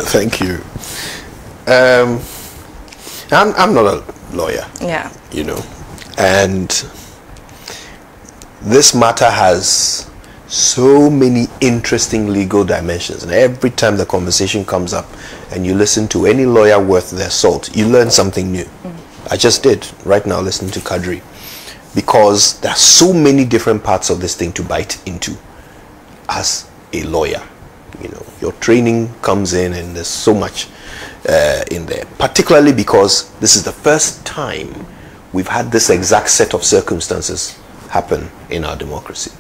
Thank you. I'm not a lawyer. Yeah. You know, and this matter has so many interesting legal dimensions, and every time the conversation comes up and you listen to any lawyer worth their salt, you learn something new. I just did right now listening to Kadri, because there are so many different parts of this thing to bite into as a lawyer. You know, your training comes in, and there's so much in there, particularly because this is the first time we've had this exact set of circumstances happen in our democracy.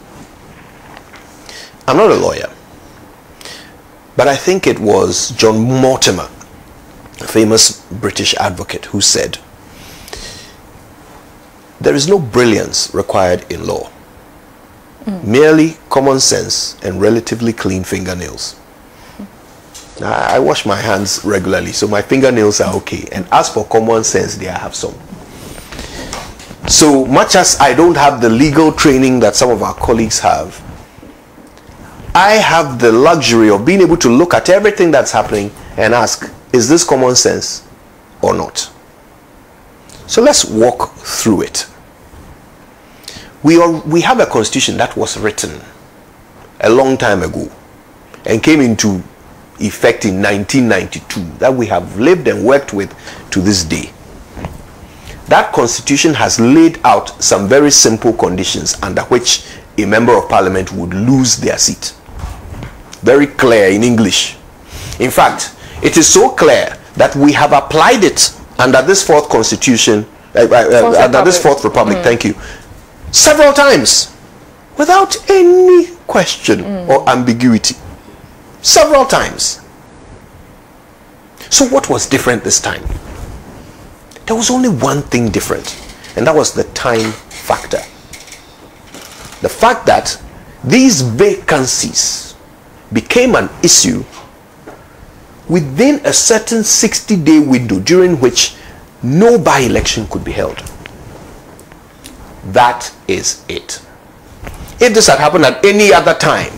I'm not a lawyer, but I think it was John Mortimer, a famous British advocate, who said, there is no brilliance required in law, merely common sense and relatively clean fingernails. Now, I wash my hands regularly, so my fingernails are okay, and as for common sense, they have some. So much as I don't have the legal training that some of our colleagues have, I have the luxury of being able to look at everything that's happening and ask, is this common sense or not? So let's walk through it. We have a constitution that was written a long time ago and came into effect in 1992, that we have lived and worked with to this day. That constitution has laid out some very simple conditions under which a member of parliament would lose their seat. Very clear in English. In fact, it is so clear that we have applied it under this fourth constitution, under this fourth republic, thank you, several times without any question or ambiguity. Several times. So what was different this time? There was only one thing different, and that was the time factor. The fact that these vacancies became an issue within a certain 60-day window during which no by-election could be held. That is it. If this had happened at any other time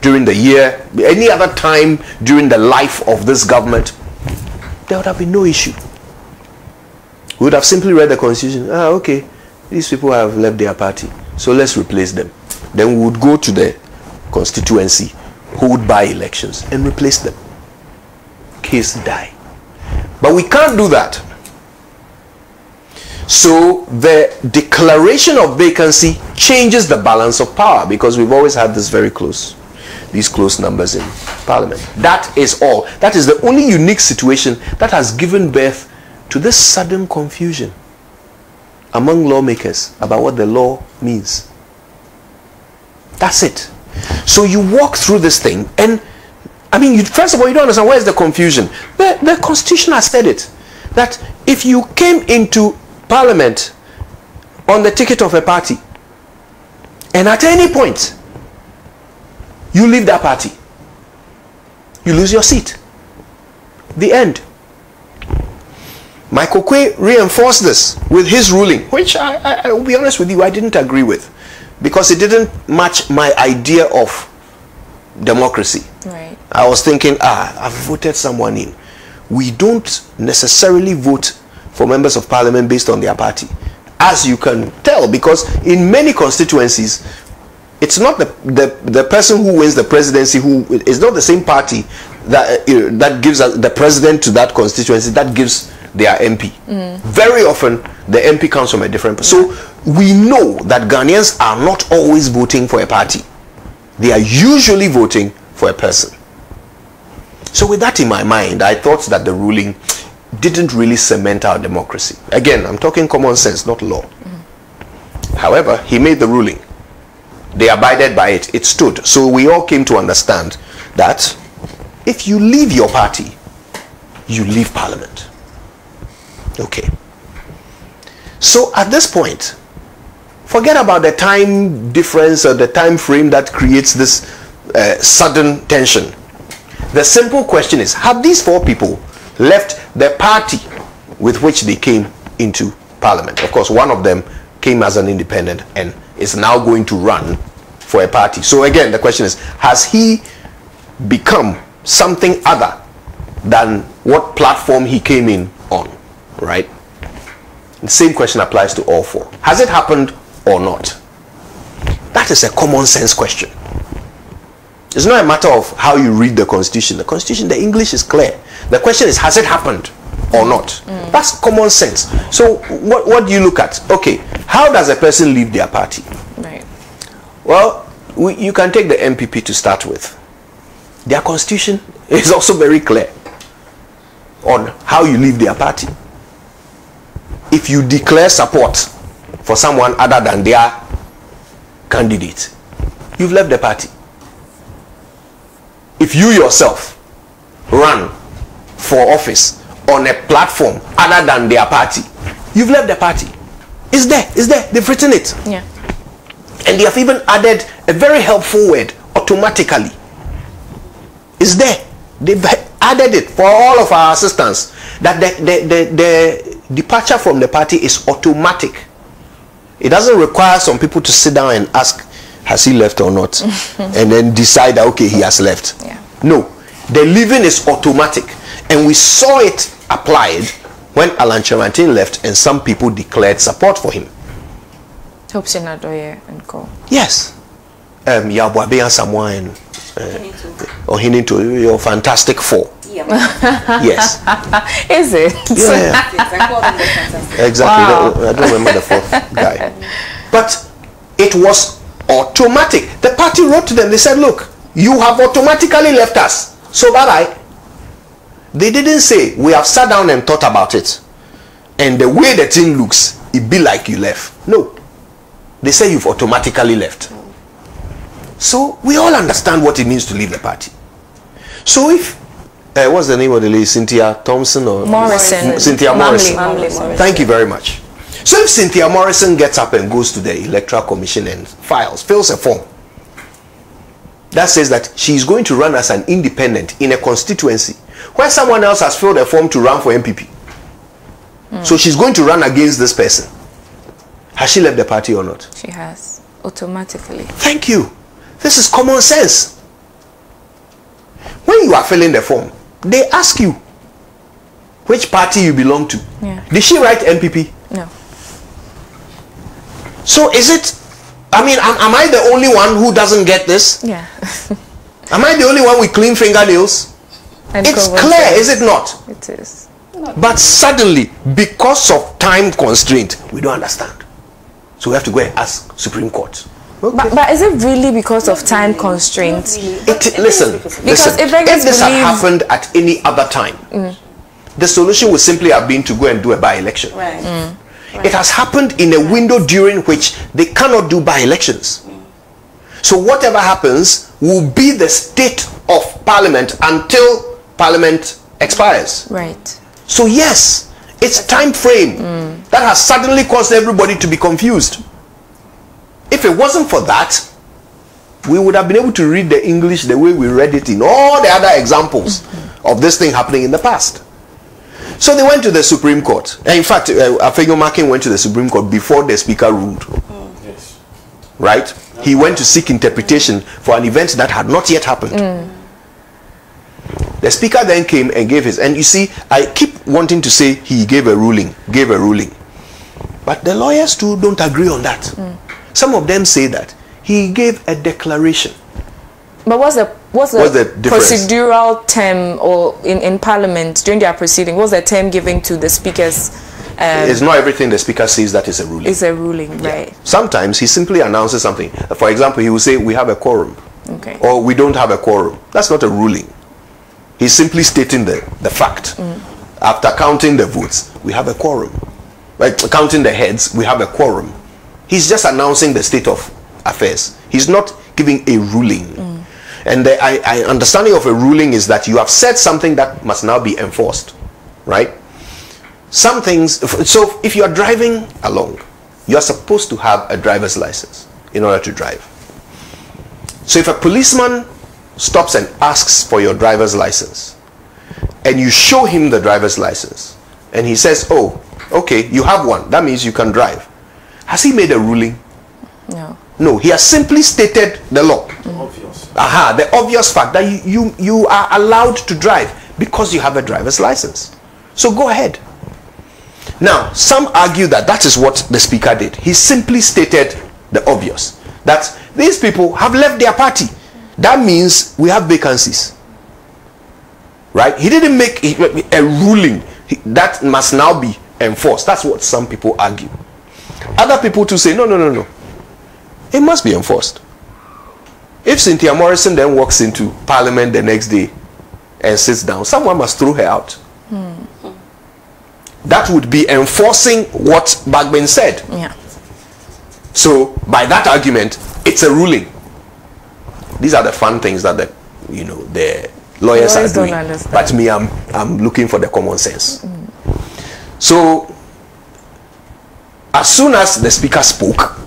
during the year, any other time during the life of this government, there would have been no issue. We would have simply read the constitution. Okay, these people have left their party, so let's replace them. Then we would go to the constituency, hold by-elections, and replace them. Case die. But we can't do that. So the declaration of vacancy changes the balance of power, because we've always had this very close, these close numbers in parliament. That is all. That is the only unique situation that has given birth to this sudden confusion among lawmakers about what the law means. That's it. So you walk through this thing, and I mean, first of all, you don't understand where is the confusion. The constitution has said it, that if you came into parliament on the ticket of a party, and at any point you leave that party, you lose your seat. The end. Michael Kwe reinforced this with his ruling, which I will be honest with you, I didn't agree with, because it didn't match my idea of democracy. Right. I was thinking, I've voted someone in. We don't necessarily vote for members of parliament based on their party, as you can tell, because in many constituencies, it's not the person who wins the presidency who is not the same party that that gives the president to that constituency that gives their MP. Very often the MP comes from a different person. So we know that Ghanaians are not always voting for a party. They are usually voting for a person. So with that in my mind, I thought that the ruling didn't really cement our democracy. Again, I'm talking common sense, not law. However, he made the ruling. They abided by it. It stood. So we all came to understand that if you leave your party, you leave parliament. Okay. So at this point, forget about the time difference or the time frame that creates this sudden tension. The simple question is, have these four people left the party with which they came into parliament? Of course, one of them came as an independent and is now going to run for a party. So again, the question is, has he become something other than what platform he came in on, right? The same question applies to all four. Has it happened or not? That is a common sense question. It's not a matter of how you read the Constitution. The Constitution, the English is clear. The question is, has it happened or not? That's common sense. So what do you look at? Okay, how does a person leave their party? Right. Well, you can take the MPP to start with. Their Constitution is also very clear on how you leave their party. If you declare support for someone other than their candidate, you've left the party. If you yourself run for office on a platform other than their party, you've left the party. It's there, it's there, they've written it. Yeah. And they have even added a very helpful word, automatically. It's there. They've added it for all of our assistants, that the departure from the party is automatic. It doesn't require some people to sit down and ask, has he left or not? And then decide that, okay, he has left. Yeah. No, the leaving is automatic. And we saw it applied when Alan Chamantin left and some people declared support for him. Hope Senadoye and co. Yes. Yabuabe and Samoa or Hininto, your fantastic four. Yeah. Yes. Is it? Yeah. Exactly. Wow. I don't remember the fourth guy. But it was automatic. The party wrote to them. They said, look, you have automatically left us. So bye-bye. They didn't say, we have sat down and thought about it. And the way the thing looks, it be like you left. No. They say you've automatically left. So we all understand what it means to leave the party. So if what's the name of the lady? Cynthia Thompson or Morrison? Cynthia Morrison. Morrison. Thank you very much. So if Cynthia Morrison gets up and goes to the Electoral Commission and fills a form that says that she's going to run as an independent in a constituency where someone else has filled a form to run for MPP. So she's going to run against this person. Has she left the party or not? She has, automatically. Thank you. This is common sense. When you are filling the form, they ask you which party you belong to. Yeah. Did she write MPP? No. So is it, I mean, am I the only one who doesn't get this? Yeah. Am I the only one with clean fingernails? And it's clear, is it not? It is. But suddenly, because of time constraint, we don't understand. So we have to go and ask Supreme Court. Okay. But is it really because of time constraints? Listen, if this had happened at any other time, the solution would simply have been to go and do a by-election. Right. It has happened in a window during which they cannot do by-elections. So whatever happens will be the state of Parliament until Parliament expires. Right. So yes, it's time frame that has suddenly caused everybody to be confused. If it wasn't for that, we would have been able to read the English the way we read it in all the other examples of this thing happening in the past. So they went to the Supreme Court. And in fact, Afenyo Makin went to the Supreme Court before the Speaker ruled. Yes. Right? He went to seek interpretation for an event that had not yet happened. The Speaker then came and gave his, and you see, I keep wanting to say he gave a ruling. But the lawyers too don't agree on that. Some of them say that he gave a declaration. But what's the difference? Procedural term or in Parliament during their proceeding? What's the term given to the speakers? It's not everything the Speaker says that is a ruling. It's a ruling, right? Yeah. Sometimes he simply announces something. For example, he will say, we have a quorum. Okay. Or we don't have a quorum. That's not a ruling. He's simply stating the fact. After counting the votes, we have a quorum. Like counting the heads, we have a quorum. He's just announcing the state of affairs. He's not giving a ruling. And the understanding of a ruling is that you have said something that must now be enforced, right? Some things, so if you are driving along, you are supposed to have a driver's license in order to drive. So if a policeman stops and asks for your driver's license, and you show him the driver's license, and he says, oh, okay, you have one, that means you can drive. Has he made a ruling? No. No, he has simply stated the law. Obvious. The obvious fact that you are allowed to drive because you have a driver's license. So go ahead. Now, some argue that that is what the speaker did. He simply stated the obvious, that these people have left their party. That means we have vacancies. Right? He didn't make a ruling that must now be enforced. That's what some people argue. Other people too say, no. It must be enforced. If Cynthia Morrison then walks into Parliament the next day and sits down, someone must throw her out. That would be enforcing what Bagman said. Yeah. So by that argument, it's a ruling. These are the fun things that the lawyers are doing. But me, I'm looking for the common sense. So as soon as the speaker spoke,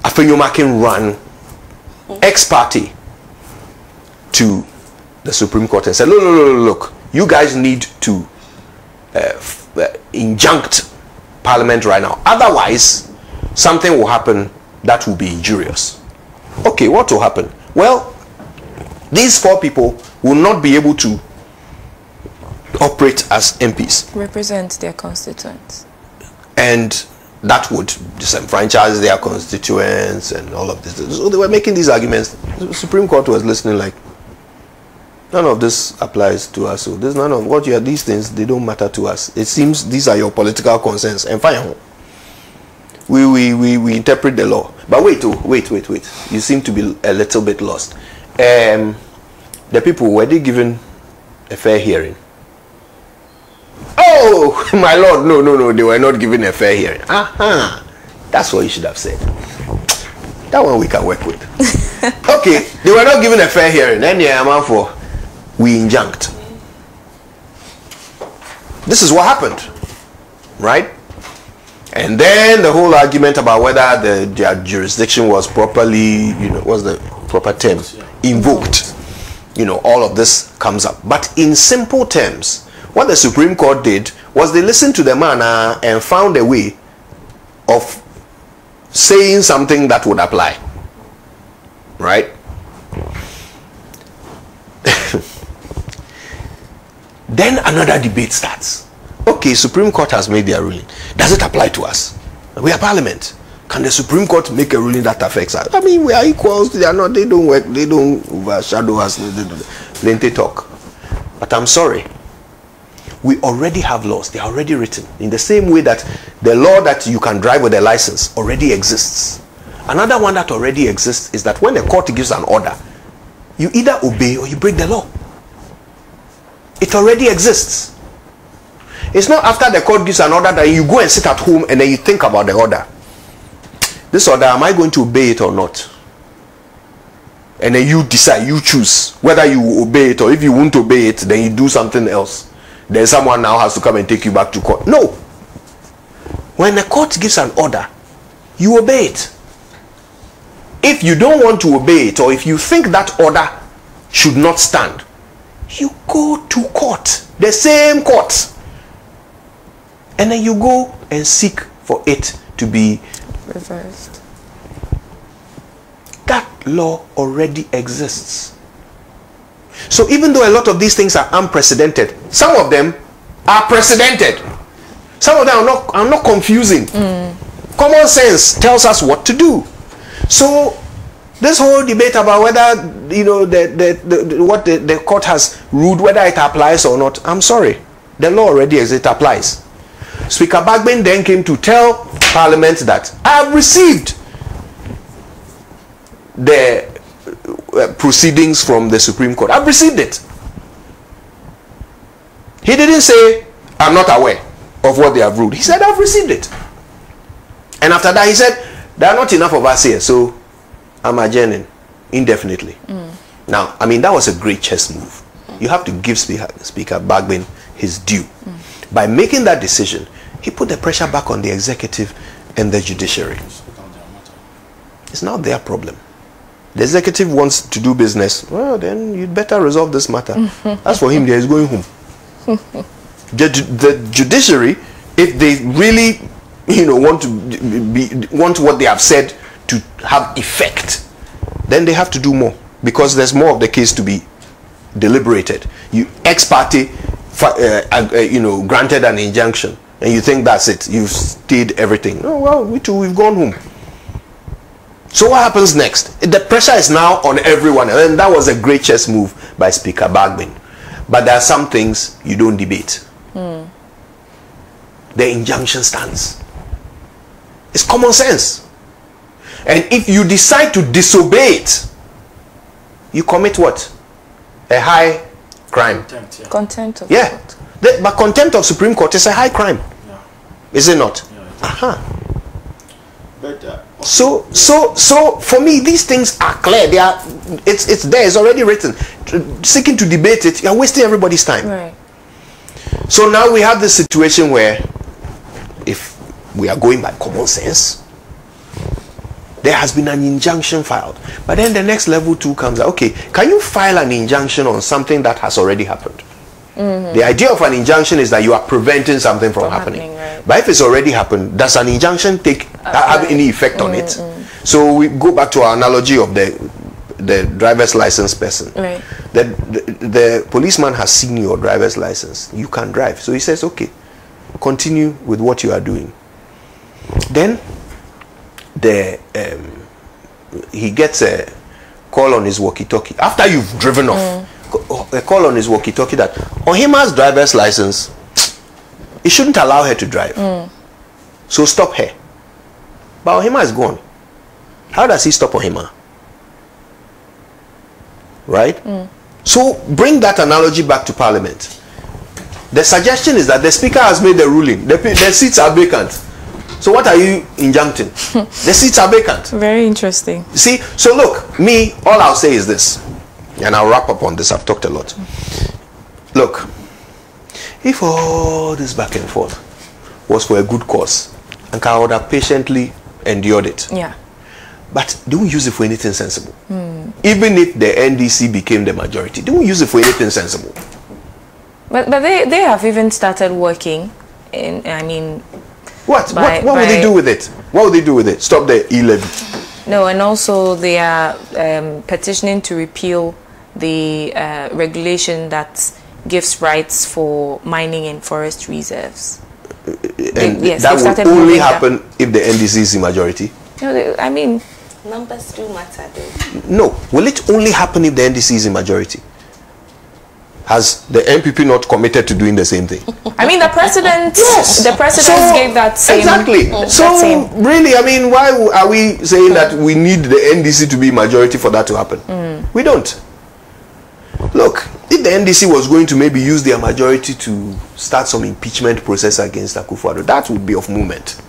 Afenyo ran ex parte to the Supreme Court and said, look, you guys need to injunct Parliament right now. Otherwise, something will happen that will be injurious. Okay, what will happen? Well, these 4 people will not be able to operate as MPs. Represent their constituents. And that would disenfranchise their constituents and all of this. So they were making these arguments. The Supreme Court was listening like, none of this applies to us. So there's none of what you are, these things, they don't matter to us. It seems these are your political concerns. And fine, we interpret the law. But wait. You seem to be a little bit lost. The people, were they given a fair hearing? Oh, my lord, no, they were not given a fair hearing. That's what you should have said. That one we can work with. Okay, they were not given a fair hearing. Then we injunct. This is what happened, right? And then the whole argument about whether their jurisdiction was properly, what's the proper term? Invoked. All of this comes up. But in simple terms, what the Supreme Court did was they listened to the man and found a way of saying something that would apply. Right? Then another debate starts. Okay, Supreme Court has made their ruling. Does it apply to us? We are Parliament. Can the Supreme Court make a ruling that affects us? I mean, we are equals. They are not. They don't work. They don't overshadow us. They talk. But I'm sorry. We already have laws. They are already written. In the same way that the law that you can drive with a license already exists. Another one that already exists is that when the court gives an order, you either obey or you break the law. It already exists. It's not after the court gives an order that you go and sit at home and then you think about the order. This order, am I going to obey it or not? And then you decide, you choose whether you obey it, or if you won't obey it, then you do something else. Then someone now has to come and take you back to court. No. When the court gives an order, you obey it. If you don't want to obey it, or if you think that order should not stand, you go to court, the same court, and then you go and seek for it to be reversed. That law already exists. So even though a lot of these things are unprecedented, some of them are precedented. Some of them are not confusing. Common sense tells us what to do. So this whole debate about whether what the court has ruled, whether it applies or not, I'm sorry, the law already exists, it applies. Speaker Bagman then came to tell Parliament that I have received the proceedings from the Supreme Court. I've received it. He didn't say I'm not aware of what they have ruled. He said I've received it. And after that he said there are not enough of us here, so I'm adjourning indefinitely. Now, I mean, that was a great chess move. You have to give Speaker Bagman his due. By making that decision, he put the pressure back on the executive and the judiciary. It's not their problem. The executive wants to do business. Well, then you'd better resolve this matter. As for him, there is going home. The judiciary, if they really, want what they have said to have effect, then they have to do more, because there's more of the case to be deliberated. You ex parte, granted an injunction, and you think that's it, you've stayed everything. Oh well, we too, we've gone home. So what happens next? The pressure is now on everyone, and that was a great chess move by Speaker Bagbin. But there are some things you don't debate. The injunction stands. It's common sense. And if you decide to disobey it, you commit what? A high crime. Contempt, yeah. Contempt of court. But contempt of Supreme Court is a high crime. Yeah. Is it not? Yeah, But so for me, these things are clear. They are. It's there. It's already written. Seeking to debate it, you're wasting everybody's time. Right. So now we have this situation where, if we are going by common sense, there has been an injunction filed, but then the next level 2 comes out. Okay, can you file an injunction on something that has already happened? The idea of an injunction is that you are preventing something from happening. Right. But if it's already happened, does an injunction have any effect on it? So we go back to our analogy of the driver's license person. Right. The policeman has seen your driver's license. You can drive. So he says, okay, continue with what you are doing. Then he gets a call on his walkie-talkie after you've driven off. A call on his walkie-talkie that Ohima's driver's license, it shouldn't allow her to drive, so stop her. But Ohima is gone. How does he stop Ohima? Right? So bring that analogy back to Parliament. The suggestion is that the Speaker has made the ruling. The seats are vacant. So what are you injuncting? The seats are vacant. Very interesting. See, so look, me, all I'll say is this, and I'll wrap up on this. I've talked a lot. Look, if all this back and forth was for a good cause, and I would have patiently endured it. Yeah. But don't use it for anything sensible. Even if the NDC became the majority, don't use it for anything sensible. But they have even started working in, I mean... What will they do with it? What will they do with it? Stop the e-levy? No, and also they are petitioning to repeal the regulation that gives rights for mining in forest reserves. And yes, that will only happen if the NDC is in majority? No, I mean... Numbers do matter though. No. Will it only happen if the NDC is in majority? Has the MPP not committed to doing the same thing? I mean, the president, the president gave that same... Exactly. So, really, I mean, why are we saying that we need the NDC to be majority for that to happen? We don't. Look, if the NDC was going to maybe use their majority to start some impeachment process against Akufo-Addo, that would be of moment.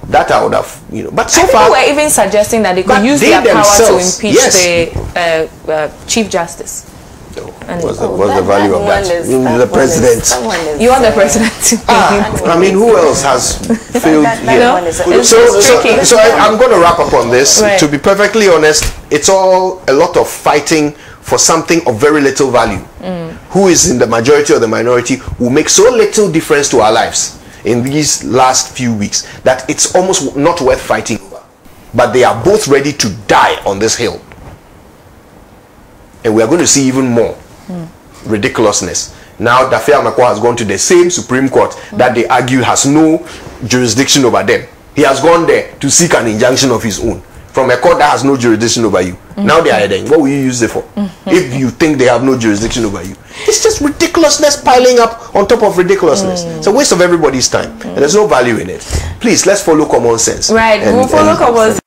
That I would have, but so far... People were even suggesting that they could use their power to impeach the Chief Justice. What's the value of that? The president. You are the president. I mean, who else has failed here? So I'm going to wrap up on this. Right. To be perfectly honest, it's all a lot of fighting for something of very little value. Who is in the majority or the minority will make so little difference to our lives in these last few weeks that it's almost not worth fighting over. But they are both ready to die on this hill. And we are going to see even more ridiculousness. Now, Dafe Amakwa has gone to the same Supreme Court that they argue has no jurisdiction over them. He has gone there to seek an injunction of his own from a court that has no jurisdiction over you. Now they are heading. What will you use it for? If you think they have no jurisdiction over you. It's just ridiculousness piling up on top of ridiculousness. It's a waste of everybody's time. And there's no value in it. Please, let's follow common sense. Right, we'll follow common sense.